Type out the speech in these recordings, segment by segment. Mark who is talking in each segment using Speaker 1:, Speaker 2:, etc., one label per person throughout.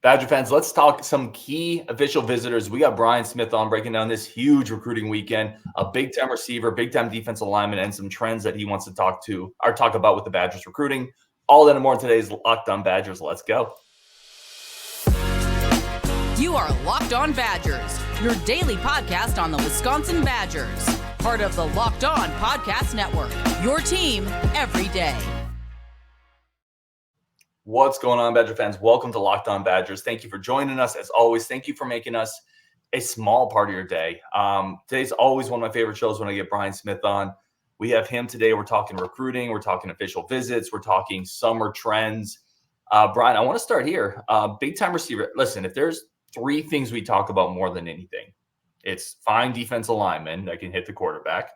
Speaker 1: Badger fans, let's talk some key official visitors. We got Brian Smith on breaking down this huge recruiting weekend, a big-time receiver, big-time defensive lineman, and some trends that he wants to talk about with the Badgers recruiting. All that and more in today's Locked On Badgers. Let's go.
Speaker 2: You are Locked On Badgers, your daily podcast on the Wisconsin Badgers. Part of the Locked On Podcast Network, your team every day.
Speaker 1: What's going on, Badger fans? Welcome to Locked On Badgers. Thank you for joining us. As always, thank you for making us a small part of your day. Today's always one of my favorite shows when I get Brian Smith on. We have him today. We're talking recruiting. We're talking official visits. We're talking summer trends. Brian, I want to start here. Big-time receiver. Listen, if there's three things we talk about more than anything, it's fine defensive linemen that can hit the quarterback.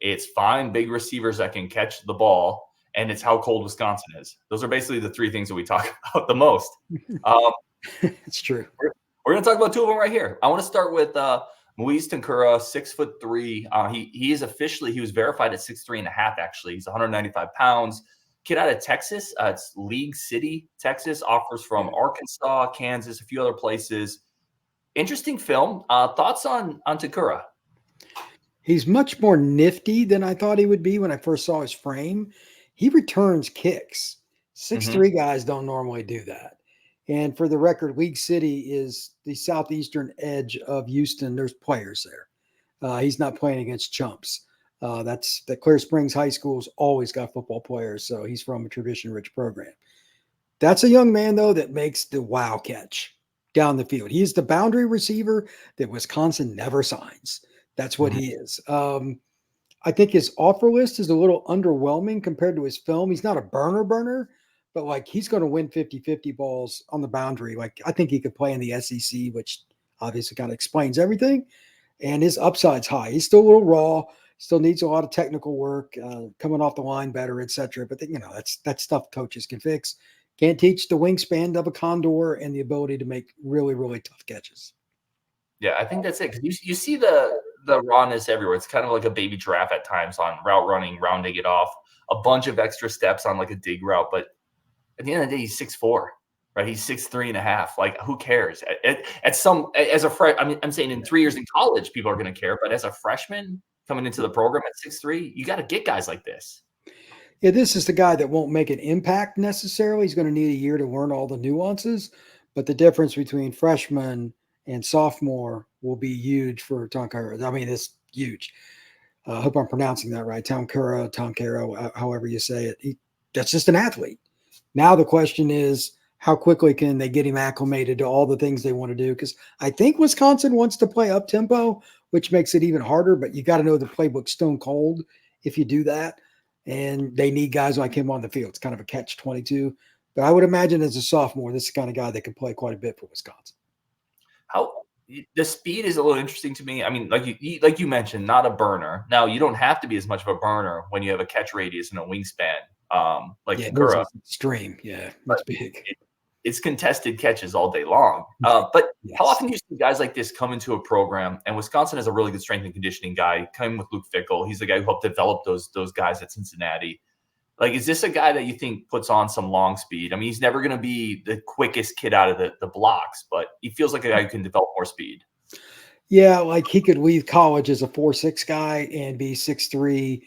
Speaker 1: It's fine big receivers that can catch the ball. And it's how cold Wisconsin is. Those are basically the three things that we talk about the most.
Speaker 3: It's true.
Speaker 1: We're going to talk about two of them right here. I want to start with Muizz Tounkara, 6'3". He was verified at 6'3.5", actually. He's 195 pounds. Kid out of Texas. It's League City, Texas. Offers from Arkansas, Kansas, a few other places. Interesting film. Thoughts on Tounkara?
Speaker 3: He's much more nifty than I thought he would be when I first saw his frame. He returns kicks. 6'3" guys don't normally do that. And for the record, League City is the southeastern edge of Houston. There's players there. He's not playing against chumps. That's the Clear Springs High School's always got football players, so he's from a tradition-rich program. That's a young man, though, that makes the wow catch down the field. He's the boundary receiver that Wisconsin never signs. That's what he is. I think his offer list is a little underwhelming compared to his film. He's not a burner, but like he's going to win 50-50 balls on the boundary. Like I think he could play in the SEC, which obviously kind of explains everything. And his upside's high. He's still a little raw, still needs a lot of technical work, coming off the line better, etc. But that's stuff coaches can fix. Can't teach the wingspan of a condor and the ability to make really, really tough catches.
Speaker 1: Yeah, I think that's it. Because you see the rawness everywhere. It's kind of like a baby giraffe at times on route running, rounding it off, a bunch of extra steps on like a dig route. But at the end of the day, he's 6'4", right? He's 6'3.5". Like, who cares? I'm saying in 3 years in college, people are going to care. But as a freshman coming into the program at 6'3", you got to get guys like this.
Speaker 3: Yeah, this is the guy that won't make an impact necessarily. He's going to need a year to learn all the nuances. But the difference between freshman and sophomore will be huge for Tounkara. I mean, it's huge. I hope I'm pronouncing that right. Tounkara, however you say it. That's just an athlete. Now the question is, how quickly can they get him acclimated to all the things they want to do? Because I think Wisconsin wants to play up-tempo, which makes it even harder, but you got to know the playbook's stone cold if you do that. And they need guys like him on the field. It's kind of a catch-22. But I would imagine as a sophomore, this is the kind of guy that can play quite a bit for Wisconsin.
Speaker 1: How the speed is a little interesting to me. I mean, like you mentioned, not a burner. Now, you don't have to be as much of a burner when you have a catch radius and a wingspan. Tounkara.
Speaker 3: Extreme. Yeah, that's big.
Speaker 1: It's contested catches all day long. But
Speaker 3: yes.
Speaker 1: How often do you see guys like this come into a program? And Wisconsin has a really good strength and conditioning guy coming with Luke Fickell. He's the guy who helped develop those guys at Cincinnati. Like, is this a guy that you think puts on some long speed? I mean, he's never going to be the quickest kid out of the blocks, but he feels like a guy who can develop more speed.
Speaker 3: Yeah, like he could leave college as a 4'6" guy and be 6'3",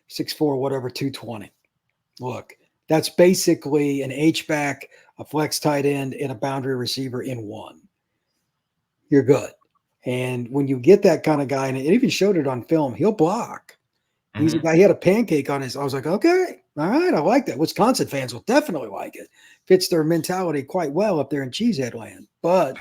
Speaker 3: 6'4", whatever, 220. Look, that's basically an H-back, a flex tight end, and a boundary receiver in one. You're good. And when you get that kind of guy, and it even showed it on film, he'll block. He's a guy, he had a pancake on his. I was like, okay, all right, I like that. Wisconsin fans will definitely like it. Fits their mentality quite well up there in Cheesehead land. But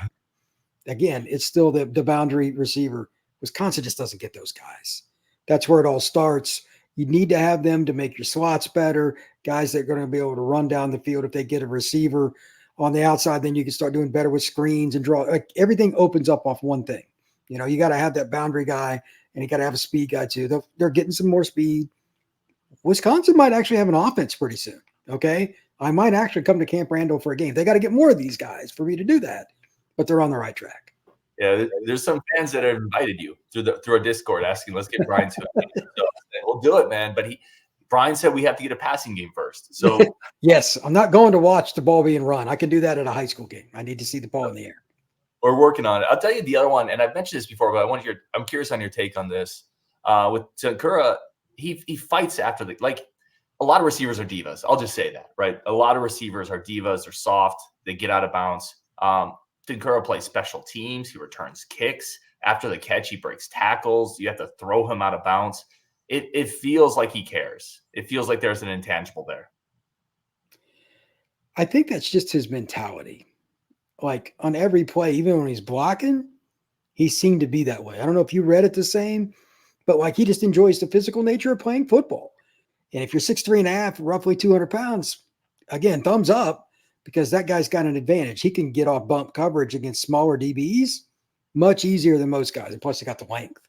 Speaker 3: again, it's still the boundary receiver. Wisconsin just doesn't get those guys. That's where it all starts. You need to have them to make your slots better, guys that are going to be able to run down the field. If they get a receiver on the outside, then you can start doing better with screens and draw. Like, everything opens up off one thing. You know, you got to have that boundary guy, and you got to have a speed guy too. They're getting some more speed. Wisconsin might actually have an offense pretty soon. Okay. I might actually come to Camp Randall for a game. They got to get more of these guys for me to do that, but they're on the right track.
Speaker 1: Yeah, there's some fans that have invited you through a Discord asking, let's get Brian to it. So, we'll do it, man. But Brian said we have to get a passing game first. So
Speaker 3: yes, I'm not going to watch the ball being run. I can do that at a high school game. I need to see the ball in the air.
Speaker 1: We're working on it. I'll tell you the other one, and I've mentioned this before, but I'm curious on your take on this. With Tounkara, he fights after a lot of receivers are divas. I'll just say that, right? A lot of receivers are divas. They're soft. They get out of bounds. Tounkara plays special teams. He returns kicks. After the catch, he breaks tackles. You have to throw him out of bounds. It feels like he cares. It feels like there's an intangible there.
Speaker 3: I think that's just his mentality. Like on every play, even when he's blocking, he seemed to be that way. I don't know if you read it the same, but like he just enjoys the physical nature of playing football. And if you're 6'3.5", roughly 200 pounds, again, thumbs up, because that guy's got an advantage. He can get off bump coverage against smaller DBs much easier than most guys. And plus, he got the length.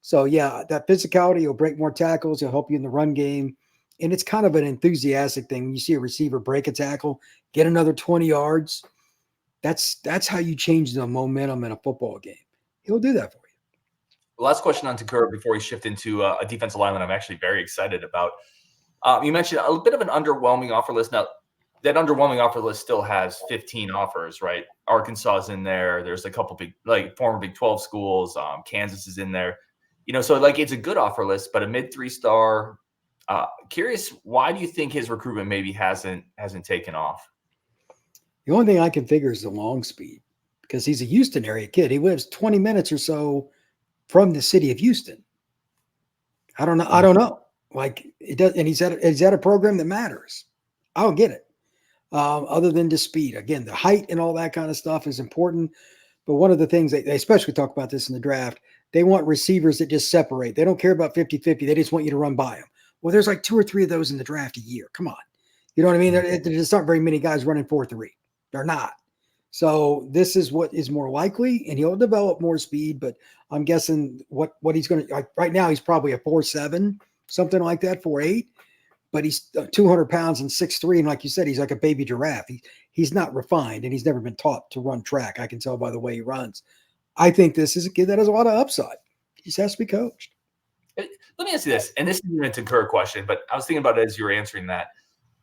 Speaker 3: So, yeah, that physicality will break more tackles. He'll help you in the run game. And it's kind of an enthusiastic thing. When you see a receiver break a tackle, get another 20 yards, that's how you change the momentum in a football game. He'll do that for you.
Speaker 1: Last question on Tounkara before we shift into a defensive lineman I'm actually very excited about. You mentioned a bit of an underwhelming offer list. Now, that underwhelming offer list still has 15 offers, right? Arkansas is in there. There's a couple big, former Big 12 schools. Kansas is in there. So it's a good offer list, but a mid 3-star. Curious, why do you think his recruitment maybe hasn't taken off?
Speaker 3: The only thing I can figure is the long speed, because he's a Houston area kid. He lives 20 minutes or so from the city of Houston. I don't know. Like it does, and he's at a program that matters. I don't get it. Other than just speed. Again, the height and all that kind of stuff is important. But one of the things they especially talk about this in the draft, they want receivers that just separate. They don't care about 50-50. They just want you to run by them. Well, there's like 2 or 3 of those in the draft a year. Come on. You know what I mean? There just aren't very many guys running 4.3. They're not. So this is what is more likely, and he'll develop more speed. But I'm guessing what he's going to – right now he's probably a 4.7, something like that, 4.8. But he's 200 pounds and 6'3", and like you said, he's like a baby giraffe. He's not refined, and he's never been taught to run track. I can tell by the way he runs. I think this is a kid that has a lot of upside. He just has to be coached.
Speaker 1: Let me ask you this, and this isn't a Tounkara question, but I was thinking about it as you were answering that.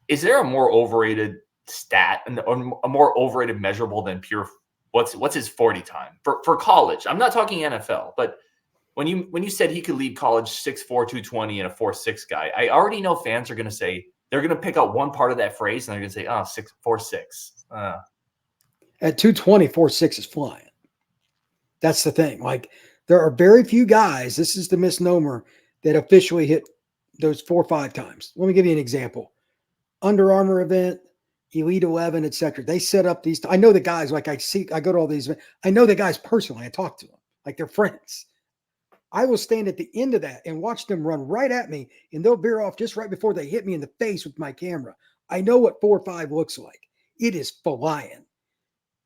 Speaker 1: Is there a more overrated stat and a more overrated measurable than pure what's his 40 time for college? I'm not talking NFL, but when you said he could lead college 6'4", 220 and a 4'6" guy, I already know fans are going to say they're going to pick out one part of that phrase and they're going to say, 4'6".
Speaker 3: At 220, 4'6" is flying. That's the thing. Like there are very few guys. This is the misnomer that officially hit those 4 or 5 times. Let me give you an example. Under Armour event, Elite 11, etc. They set up these. I know the guys. Like I go to all these. I know the guys personally. I talk to them like they're friends. I will stand at the end of that and watch them run right at me, and they'll veer off just right before they hit me in the face with my camera. I know what 4 or 5 looks like. It is flying.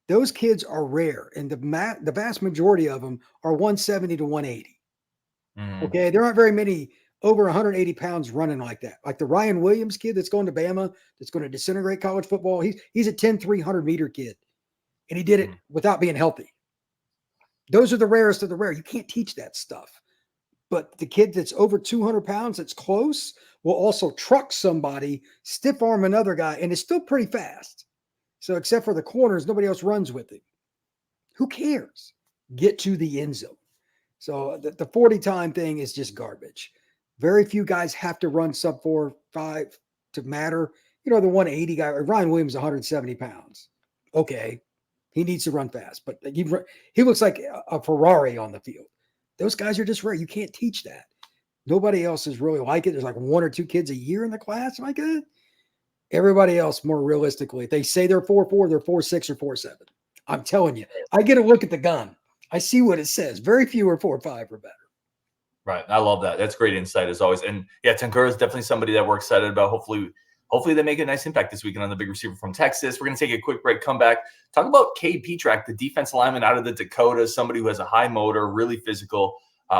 Speaker 3: Those kids are rare, and the vast majority of them are 170 to 180. Mm. Okay, there aren't very many over 180 pounds running like that. Like the Ryan Williams kid that's going to Bama, that's going to disintegrate college football. He's a 10, 300-meter kid, and he did it without being healthy. Those are the rarest of the rare. You can't teach that stuff. But the kid that's over 200 pounds that's close will also truck somebody, stiff arm another guy, and it's still pretty fast. So except for the corners, nobody else runs with it. Who cares? Get to the end zone. So the 40-time thing is just garbage. Very few guys have to run sub 4.5 to matter. The 180 guy, Ryan Williams, 170 pounds. Okay. He needs to run fast, but he looks like a Ferrari on the field. Those guys are just rare. You can't teach that. Nobody else is really like it. There's like 1 or 2 kids a year in the class like that. Everybody else, more realistically, if they say they're 4.4, they're 4.6 or 4.7. I'm telling you, I get a look at the gun. I see what it says. Very few are 4.5 or better.
Speaker 1: Right. I love that. That's great insight as always. And yeah, Tounkara is definitely somebody that we're excited about. Hopefully they make a nice impact this weekend on the big receiver from Texas. We're going to take a quick break, come back, talk about Kade Pietrzak, the defensive lineman out of the Dakotas, somebody who has a high motor, really physical.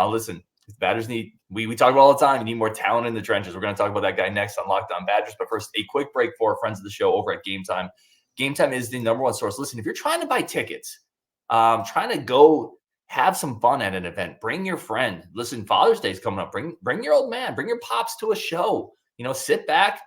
Speaker 1: Listen, batters we talk about all the time, you need more talent in the trenches. We're going to talk about that guy next on Locked On Badgers. But first, a quick break for our friends of the show over at Game Time. Game Time is the #1 source. Listen, if you're trying to buy tickets, trying to go have some fun at an event, bring your friend. Listen, Father's Day is coming up. Bring your old man, bring your pops to a show. sit back,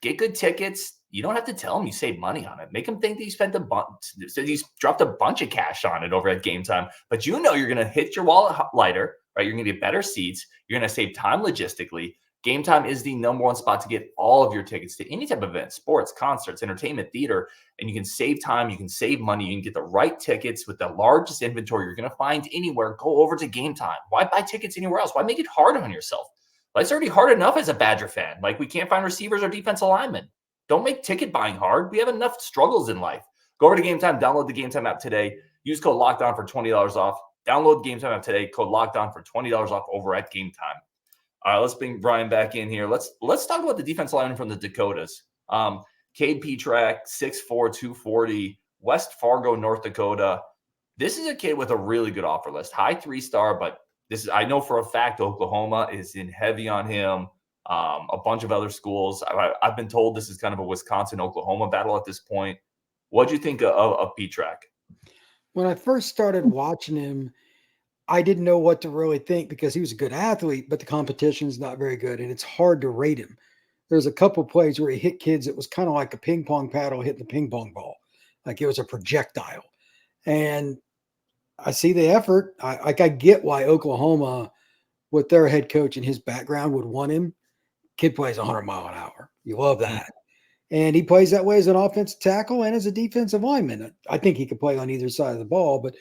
Speaker 1: get good tickets. You don't have to tell them you saved money on it. Make them think that you spent you dropped a bunch of cash on it over at game time. But you're going to hit your wallet lighter, right? You're going to get better seats. You're going to save time logistically. Game time is the number one spot to get all of your tickets to any type of event, sports, concerts, entertainment, theater, and you can save time, you can save money, you can get the right tickets with the largest inventory you're going to find anywhere. Go over to Game Time. Why buy tickets anywhere else? Why make it hard on yourself? It's already hard enough as a Badger fan. We can't find receivers or defensive linemen. Don't make ticket buying hard. We have enough struggles in life. Go over to Game Time, download the Game Time app today. Use code LOCKEDON for $20 off. Download the Game Time app today. Code LOCKEDON for $20 off over at Game Time. All right, let's bring Brian back in here. Let's talk about the defensive lineman from the Dakotas. Kade Pietrzak, 6'4", 240, West Fargo, North Dakota. This is a kid with a really good offer list. High 3-star, but I know for a fact Oklahoma is in heavy on him. A bunch of other schools. I've been told this is kind of a Wisconsin-Oklahoma battle at this point. What do you think of Pietrzak?
Speaker 3: When I first started watching him, I didn't know what to really think because he was a good athlete, but the competition is not very good, and it's hard to rate him. There's a couple plays where he hit kids. It was kind of like a ping pong paddle hitting the ping pong ball, like it was a projectile. And I see the effort. I get why Oklahoma, with their head coach and his background, would want him. Kid plays 100 mile an hour. You love that. And he plays that way as an offensive tackle and as a defensive lineman. I think he could play on either side of the ball, but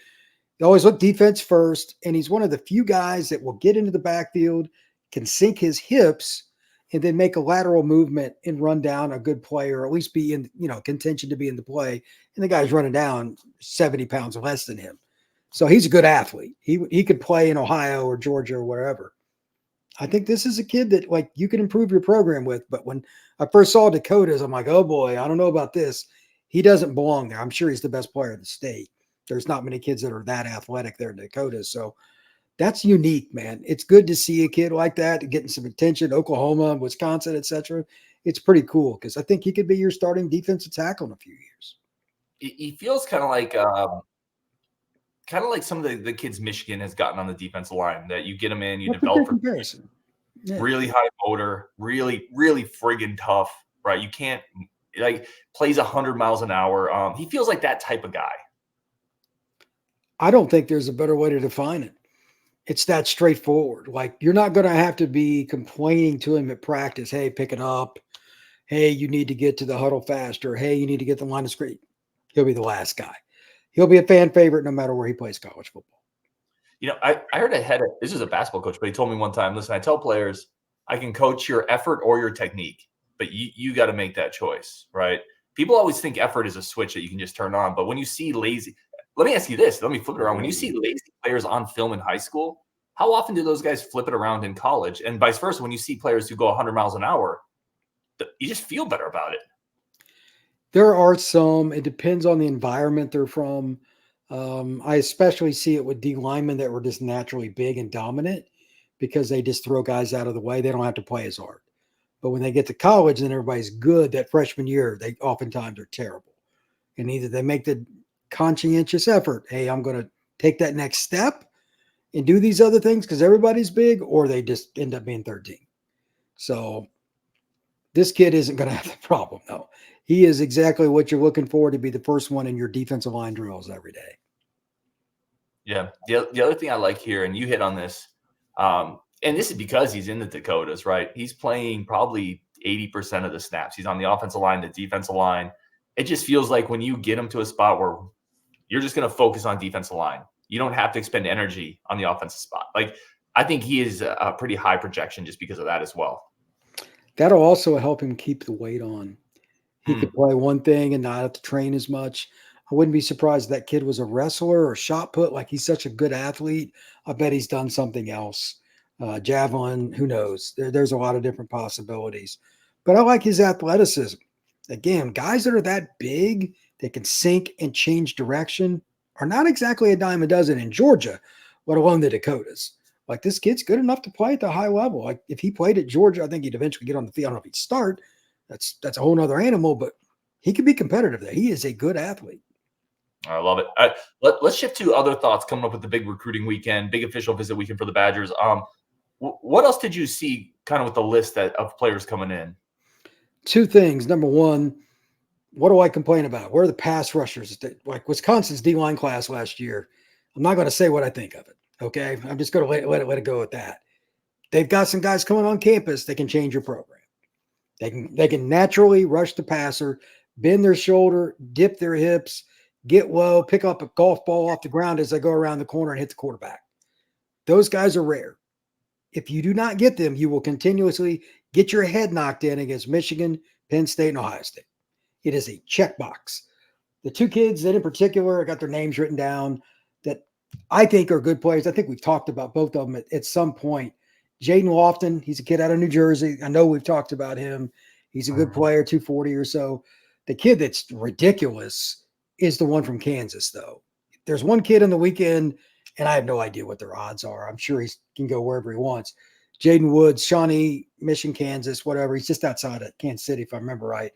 Speaker 3: they always look defense first, and he's one of the few guys that will get into the backfield, can sink his hips, and then make a lateral movement and run down a good play, or at least be in, contention to be in the play. And the guy's running down 70 pounds less than him. So he's a good athlete. He could play in Ohio or Georgia or wherever. I think this is a kid that you can improve your program with. But when I first saw Dakotas, I'm like, oh boy, I don't know about this. He doesn't belong there. I'm sure he's the best player in the state. There's not many kids that are that athletic there in Dakotas. So that's unique, man. It's good to see a kid like that getting some attention. Oklahoma, Wisconsin, etc. It's pretty cool because I think he could be your starting defensive tackle in a few years.
Speaker 1: He feels kind of like some of the kids Michigan has gotten on the defensive line, that you get them in, you develop
Speaker 3: comparison. Yeah.
Speaker 1: Really high motor, really, really friggin' tough, right? You can't plays 100 miles an hour. He feels like that type of guy.
Speaker 3: I don't think there's a better way to define it. It's that straightforward. You're not going to have to be complaining to him at practice. Hey, pick it up. Hey, you need to get to the huddle faster. Hey, you need to get the line of scrimmage. He'll be the last guy. He'll be a fan favorite no matter where he plays college football.
Speaker 1: I heard this is a basketball coach, but he told me one time, listen, I tell players, I can coach your effort or your technique, but you got to make that choice, right? People always think effort is a switch that you can just turn on. But when you see lazy, let me ask you this, let me flip it around. When you see lazy players on film in high school, how often do those guys flip it around in college? And vice versa, when you see players who go 100 miles an hour, you just feel better about it.
Speaker 3: There are some. It depends on the environment they're from. I especially see it with D linemen that were just naturally big and dominant because they just throw guys out of the way. They don't have to play as hard. But when they get to college and everybody's good, that freshman year, they oftentimes are terrible. And either they make the conscientious effort, hey, I'm going to take that next step and do these other things because everybody's big, or they just end up being 13. So this kid isn't going to have the problem, though. He is exactly what you're looking for to be the first one in your defensive line drills every day.
Speaker 1: Yeah. The other thing I like here, and you hit on this, and this is because he's in the Dakotas, right? He's playing probably 80% of the snaps. He's on the offensive line, the defensive line. It just feels like when you get him to a spot where you're just going to focus on defensive line, you don't have to expend energy on the offensive spot. I think he is a pretty high projection just because of that as well.
Speaker 3: That'll also help him keep the weight on. He could play one thing and not have to train as much. I wouldn't be surprised if that kid was a wrestler or shot put. He's such a good athlete. I bet he's done something else. Javelin, who knows? There's a lot of different possibilities. But I like his athleticism. Again, guys that are that big, that can sink and change direction, are not exactly a dime a dozen in Georgia, let alone the Dakotas. This kid's good enough to play at the high level. If he played at Georgia, I think he'd eventually get on the field. I don't know if he'd start. That's a whole nother animal, but he could be competitive there. He is a good athlete.
Speaker 1: I love it. All right, let's shift to other thoughts coming up with the big recruiting weekend, big official visit weekend for the Badgers. What else did you see kind of with the list of players coming in?
Speaker 3: Two things. Number one, what do I complain about? Where are the pass rushers? Like Wisconsin's D-line class last year. I'm not going to say what I think of it. Okay. I'm just going to let it go at that. They've got some guys coming on campus that can change your program. They can naturally rush the passer, bend their shoulder, dip their hips, get low, pick up a golf ball off the ground as they go around the corner and hit the quarterback. Those guys are rare. If you do not get them, you will continuously get your head knocked in against Michigan, Penn State, and Ohio State. It is a checkbox. The two kids that in particular, I got their names written down that I think are good players. I think we've talked about both of them at some point. Jaden Lofton, he's a kid out of New Jersey. I know we've talked about him. He's a good player, 240 or so. The kid that's ridiculous is the one from Kansas, though. There's one kid on the weekend, and I have no idea what their odds are. I'm sure he can go wherever he wants. Jaden Woods, Shawnee, Mission, Kansas, whatever. He's just outside of Kansas City, if I remember right.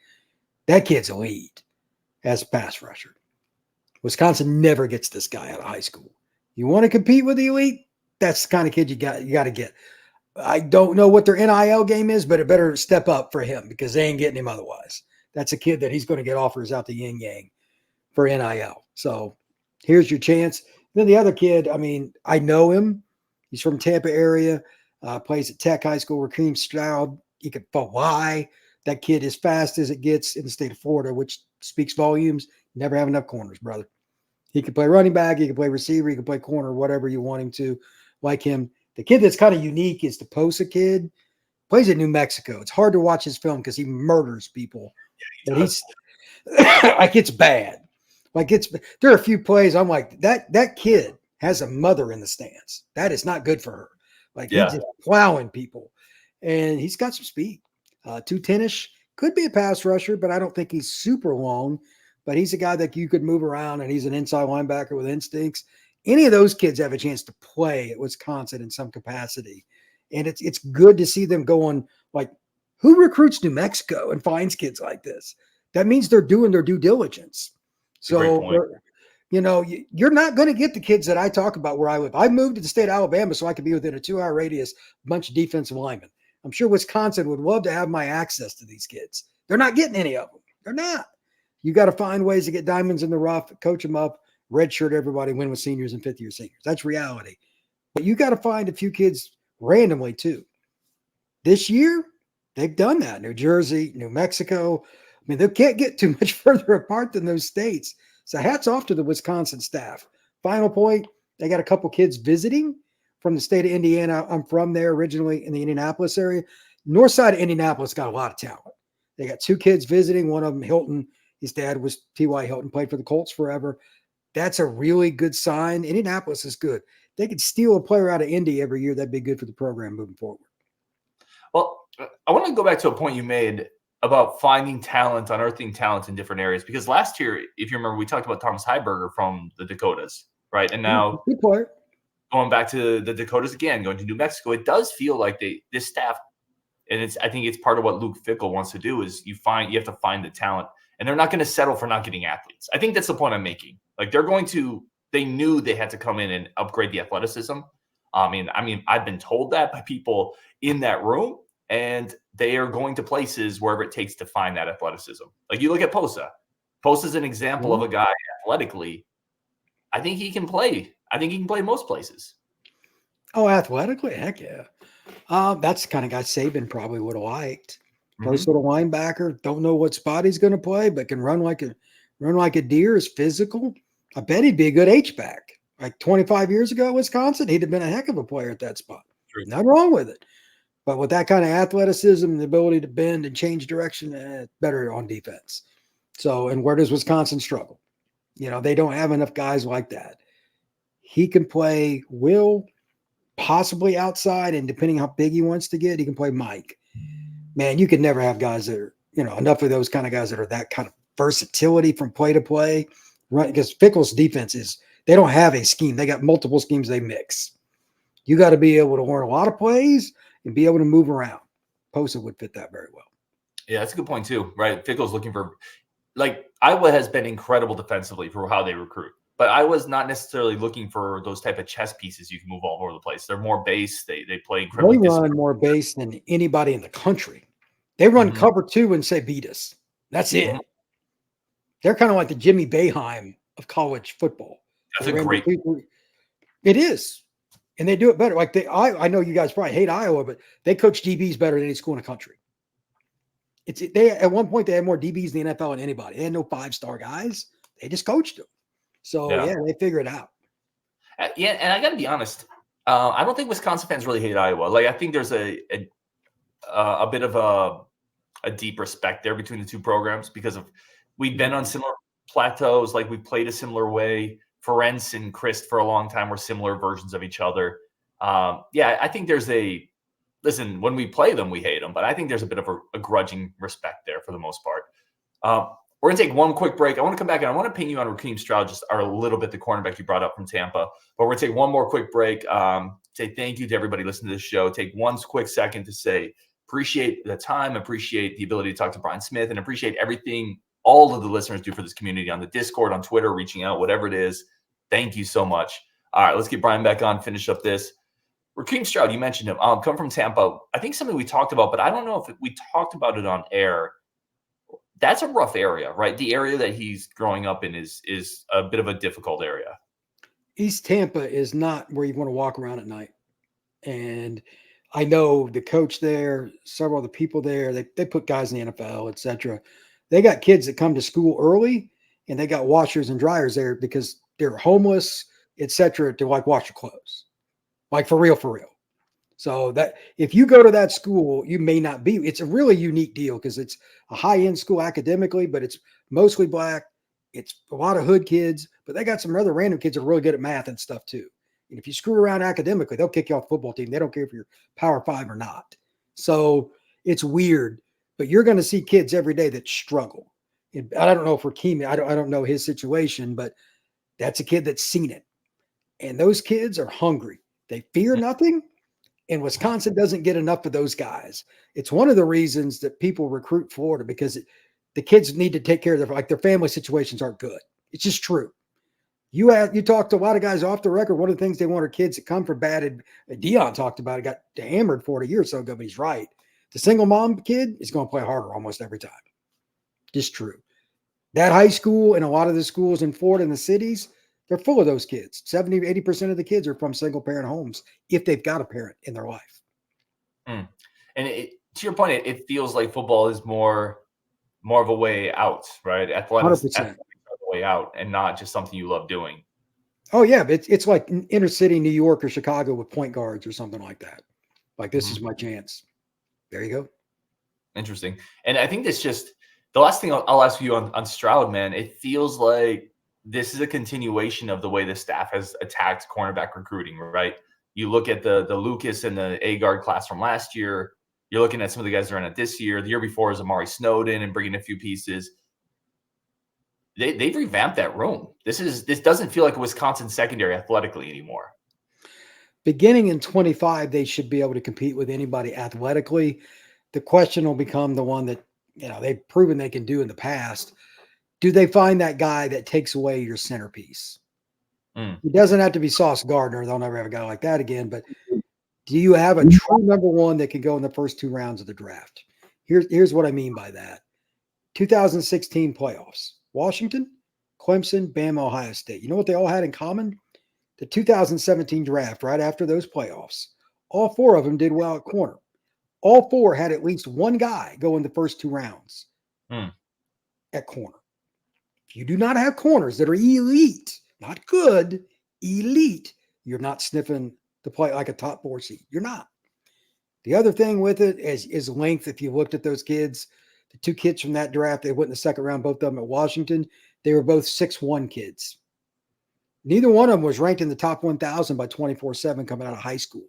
Speaker 3: That kid's elite as a pass rusher. Wisconsin never gets this guy out of high school. You want to compete with the elite? That's the kind of kid you got to get. I don't know what their NIL game is, but it better step up for him because they ain't getting him otherwise. That's a kid that he's going to get offers out the yin yang for NIL. So here's your chance. Then the other kid, I mean, I know him. He's from Tampa area, plays at Tech High School, Rukeem Stroud. He could fly. That kid is fast as it gets in the state of Florida, which speaks volumes. Never have enough corners, brother. He can play running back. He can play receiver. He can play corner, whatever you want him to, like him. The kid that's kind of unique is the Posa kid. Plays at New Mexico. It's hard to watch his film because he murders people. Yeah, but he's like, it's bad. Like there are a few plays I'm like, that kid has a mother in the stands. That is not good for her. Like he's just plowing people. And he's got some speed. 210-ish. Could be a pass rusher, but I don't think he's super long. But he's a guy that you could move around, and he's an inside linebacker with instincts. Any of those kids have a chance to play at Wisconsin in some capacity. And it's good to see them going, like, who recruits New Mexico and finds kids like this? That means they're doing their due diligence. So, you know, you're not going to get the kids that I talk about where I live. I moved to the state of Alabama so I could be within a 2-hour radius, a bunch of defensive linemen. I'm sure Wisconsin would love to have my access to these kids. They're not getting any of them. They're not. You got to find ways to get diamonds in the rough, coach them up, redshirt everybody, win with seniors and fifth-year seniors. That's reality. But you got to find a few kids randomly too. This year, they've done that. New Jersey, New Mexico. I mean, they can't get too much further apart than those states. So hats off to the Wisconsin staff. Final point, they got a couple kids visiting from the state of Indiana. I'm from there originally in the Indianapolis area. North side of Indianapolis got a lot of talent. They got two kids visiting. One of them, Hilton. His dad was T.Y. Hilton, played for the Colts forever. That's a really good sign. Indianapolis is good. They could steal a player out of Indy every year. That'd be good for the program moving forward.
Speaker 1: Well, I want to go back to a point you made about finding talent, unearthing talent in different areas. Because last year, if you remember, we talked about Thomas Heiberger from the Dakotas, right? And now
Speaker 3: good player.
Speaker 1: Going back to the Dakotas again, going to New Mexico, it does feel like this staff, and I think it's part of what Luke Fickell wants to do is you have to find the talent. And they're not going to settle for not getting athletes. I think that's the point I'm making. Like they knew they had to come in and upgrade the athleticism. I mean, I've been told that by people in that room, and they are going to places wherever it takes to find that athleticism. Like you look at Posa. Posa's an example of a guy athletically. I think he can play. I think he can play most places. Oh,
Speaker 3: athletically? Heck yeah. That's the kind of guy Saban probably would have liked. First little linebacker, don't know what spot he's going to play, but can run like a deer, is physical. I bet he'd be a good H-back. Like 25 years ago at Wisconsin, he'd have been a heck of a player at that spot. True. Nothing wrong with it. But with that kind of athleticism and the ability to bend and change direction, better on defense. So, and where does Wisconsin struggle? You know, they don't have enough guys like that. He can play Will, possibly outside, and depending how big he wants to get, he can play Mike. Man, you could never have guys that are, you know, enough of those kind of guys that are that kind of versatility from play to play. Right? Because Fickell's defense they don't have a scheme. They got multiple schemes they mix. You got to be able to learn a lot of plays and be able to move around. Posa would fit that very well.
Speaker 1: Yeah, that's a good point too, right? Fickell's looking for, like, Iowa has been incredible defensively for how they recruit. But I was not necessarily looking for those type of chess pieces you can move all over the place. They're more base. They play incredibly
Speaker 3: They run more base than anybody in the country. They run cover 2 and say beat us. That's it. They're kind of like the Jimmy Boeheim of college football.
Speaker 1: That's a great.
Speaker 3: It is, and they do it better. Like I know you guys probably hate Iowa, but they coach DBs better than any school in the country. They at one point they had more DBs in the NFL than anybody. They had no 5-star guys. They just coached them. So yeah, they figure it out.
Speaker 1: Yeah, and I got to be honest. I don't think Wisconsin fans really hate Iowa. Like I think there's a bit of a deep respect there between the two programs because of we've been on similar plateaus. Like we played a similar way. Ferenc and Christ for a long time were similar versions of each other. I think there's listen, when we play them, we hate them, but I think there's a bit of a grudging respect there for the most part. We're going to take one quick break. I want to come back and I want to ping you on Rukeem Stroud, just a little bit, the cornerback you brought up from Tampa. But we're going to take one more quick break. Say thank you to everybody listening to this show. Take one quick second to say appreciate the time, appreciate the ability to talk to Brian Smith, and appreciate everything all of the listeners do for this community on the Discord, on Twitter, reaching out, whatever it is. Thank you so much. All right, let's get Brian back on, finish up this. Rukeem Stroud, you mentioned him. Come from Tampa. I think something we talked about, but I don't know if we talked about it on air. That's a rough area, right? The area that he's growing up in is a bit of a difficult area.
Speaker 3: East Tampa is not where you want to walk around at night. And I know the coach there, several of the people there, they put guys in the NFL, et cetera. They got kids that come to school early and they got washers and dryers there because they're homeless, et cetera, to like wash your clothes. Like for real. So that if you go to that school, you may not be. It's a really unique deal because it's a high-end school academically, but it's mostly black. It's a lot of hood kids, but they got some other random kids that are really good at math and stuff too. And if you screw around academically, they'll kick you off the football team. They don't care if you're Power 5 or not. So it's weird, but you're going to see kids every day that struggle. And I don't know if Rukeem, I don't know his situation, but that's a kid that's seen it. And those kids are hungry. They fear nothing. And Wisconsin doesn't get enough of those guys. It's one of the reasons that people recruit Florida because the kids need to take care of their family situations aren't good. It's just true. You talk to a lot of guys off the record. One of the things they want are kids that come from bad. Dion talked about it, got hammered for it a year or so ago, but he's right. The single mom kid is going to play harder almost every time. Just true. That high school and a lot of the schools in Florida and the cities, they're full of those kids. 70, 80% of the kids are from single parent homes if they've got a parent in their life.
Speaker 1: And to your point, it feels like football is more of a way out, right? Athletics are the way out and not just something you love doing.
Speaker 3: Oh, yeah. But it's like inner city New York or Chicago with point guards or something like that. Like, this is my chance. There you go.
Speaker 1: Interesting. And I think that's just the last thing I'll ask you on Stroud, man. It feels like this is a continuation of the way the staff has attacked cornerback recruiting, right? You look at the Lucas and the A-guard class from last year. You're looking at some of the guys that are in it this year. The year before is Amari Snowden and bringing a few pieces. They've revamped that room. This doesn't feel like a Wisconsin secondary athletically anymore.
Speaker 3: Beginning in 25, they should be able to compete with anybody athletically. The question will become the one that, they've proven they can do in the past. Do they find that guy that takes away your centerpiece? It doesn't have to be Sauce Gardner. They'll never have a guy like that again. But do you have a true number one that can go in the first 2 rounds of the draft? Here's what I mean by that. 2016 playoffs. Washington, Clemson, Bama, Ohio State. You know what they all had in common? The 2017 draft, right after those playoffs. All 4 of them did well at corner. All 4 had at least one guy go in the first 2 rounds at corner. If you do not have corners that are elite, not good, elite, you're not sniffing to play like a top 4 seed. You're not. The other thing with it is length. If you looked at those kids, the 2 kids from that draft, they went in the second round, both of them at Washington. They were both 6'1" kids. Neither one of them was ranked in the top 1,000 by 24/7 coming out of high school.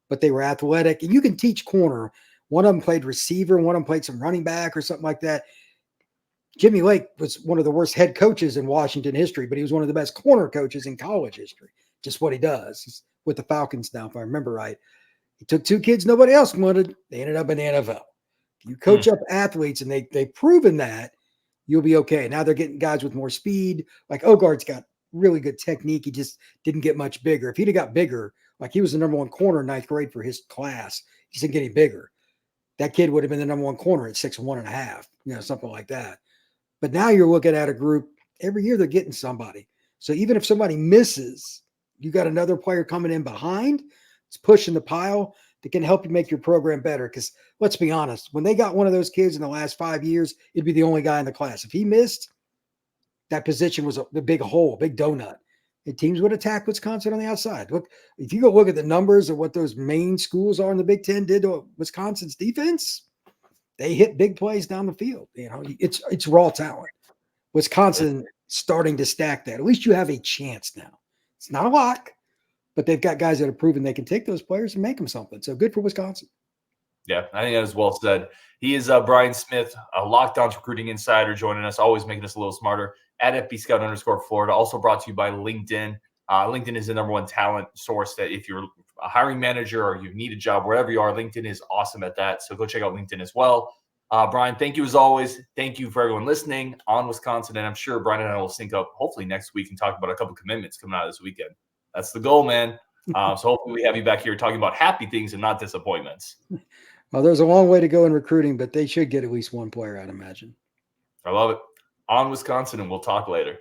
Speaker 3: But they were athletic. And you can teach corner. One of them played receiver. One of them played some running back or something like that. Jimmy Lake was one of the worst head coaches in Washington history, but he was one of the best corner coaches in college history. Just what he does. He's with the Falcons now, if I remember right. He took 2 kids nobody else wanted. They ended up in the NFL. If you coach up athletes and they've proven that, you'll be okay. Now they're getting guys with more speed. Like Ogard's got really good technique. He just didn't get much bigger. If he'd have got bigger, like he was the number one corner in 9th grade for his class, he didn't get any bigger. That kid would have been the number one corner at 6'1.5", something like that. But now you're looking at a group, every year they're getting somebody. So even if somebody misses, you got another player coming in behind, it's pushing the pile that can help you make your program better. Because let's be honest, when they got one of those kids in the last 5 years, it'd be the only guy in the class. If he missed, that position was the big hole, big donut. And teams would attack Wisconsin on the outside. Look, if you go look at the numbers of what those main schools are in the Big Ten did to Wisconsin's defense, they hit big plays down the field. It's raw talent. Wisconsin starting to stack that. At least you have a chance now. It's not a lock, but they've got guys that have proven they can take those players and make them something. So good for Wisconsin.
Speaker 1: Yeah, I think that was well said. He is Brian Smith, a Locked On Recruiting Insider, joining us, always making us a little smarter, at FBScout_Florida. Also brought to you by LinkedIn. LinkedIn is the number one talent source that if you're a hiring manager or you need a job, wherever you are, LinkedIn is awesome at that. So go check out LinkedIn as well. Brian, thank you as always. Thank you for everyone listening on Wisconsin. And I'm sure Brian and I will sync up hopefully next week and talk about a couple commitments coming out of this weekend. That's the goal, man. So hopefully we have you back here talking about happy things and not disappointments.
Speaker 3: Well, there's a long way to go in recruiting, but they should get at least one player, I'd imagine.
Speaker 1: I love it. On Wisconsin, and we'll talk later.